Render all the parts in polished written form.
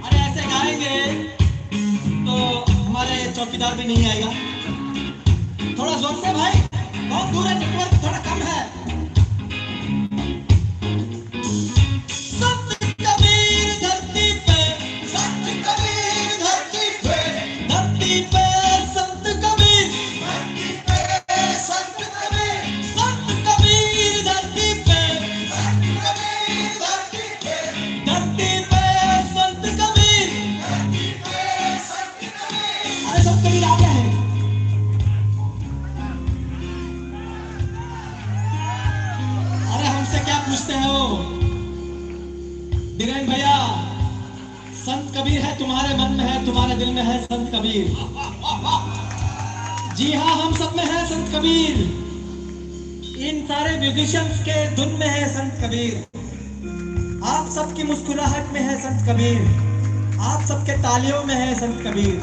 अरे ऐसे गाएंगे तो हमारे चौकीदार भी नहीं आएगा। थोड़ा जोर से भाई, बहुत दूर है, नेटवर्क थोड़ा कम है। संत कबीर धरती पे, संत कबीर धरती पे, धरती पे संत कबीर, धरती पे संत कबीर, संत कबीर धरती पे, संत कबीर धरती पे, धरती पे संत कबीर, धरती पे संत कबीर। अरे संत कबीर आ गया है। अरे हमसे क्या पूछते हो धीरेन्द्र भैया? संत कबीर है तुम्हारे मन में है, तुम्हारे दिल में है संत कबीर। जी हाँ, हम सब में है संत कबीर। इन सारे म्यूजिशियंस के धुन में है संत कबीर। आप सबकी मुस्कुराहट में है संत कबीर। आप सबके तालियों में है संत कबीर।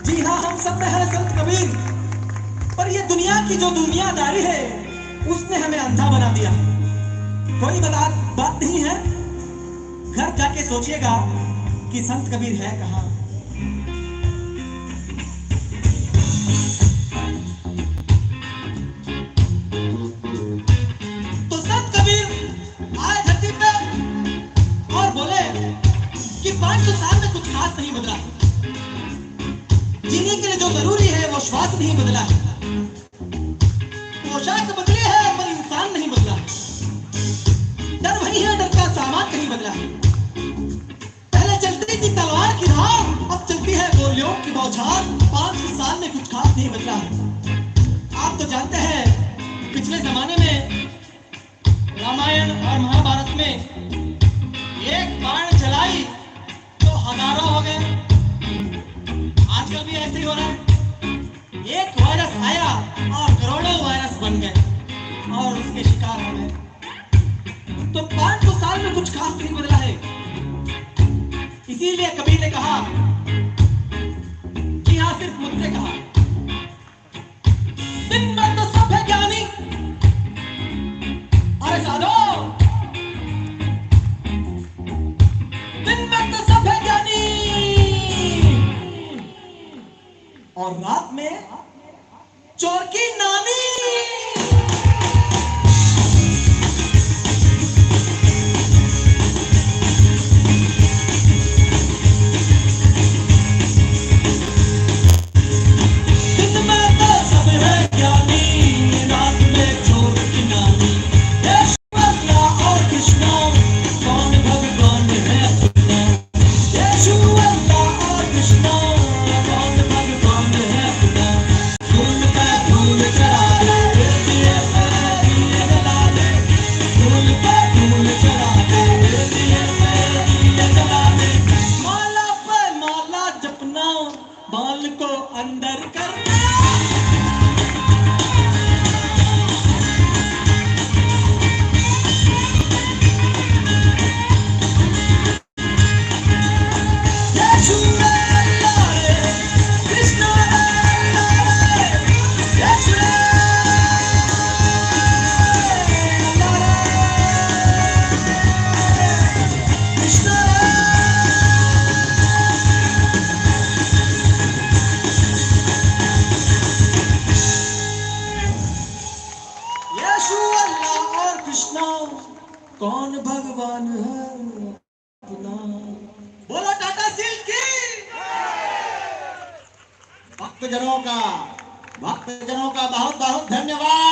जी हाँ, हम सब में है संत कबीर। पर ये दुनिया की जो दुनियादारी है उसने हमें अंधा बना दिया। कोई बात नहीं है, घर जाके सोचिएगा कि संत कबीर है कहां। तो संत कबीर आए धरती पे और बोले कि 500 साल में कुछ खास नहीं बदला। जीने के लिए जो जरूरी है वो श्वास नहीं बदला, पोशाक बदली है पर इंसान नहीं बदला। डर वही है, डर का सामान नहीं बदला। पहले चलती थी तलवार की धार, अब चलती है गोलियों की बौछार। 500 साल में कुछ खास नहीं बदला। आप तो जानते हैं पिछले जमाने में रामायण और महाभारत में एक बाण चलाई तो हजारों हो गए। आजकल भी ऐसे ही हो रहा है। एक वायरस आया और करोड़ों वायरस बन गए और उसके शिकार हो गए। तो 500 साल में कुछ खास नहीं बदला है। इसीलिए कबीर ने कहा कि हाँ, सिर्फ मुझसे कहा, दिन में तो सब है ज्ञानी। अरे साधो, दिन में तो सब है ज्ञानी और रात में चोर की नानी। बाल को अंदर करना। कौन भगवान है अपना? बोलो टाटा स्टील की। भक्तजनों का बहुत बहुत धन्यवाद।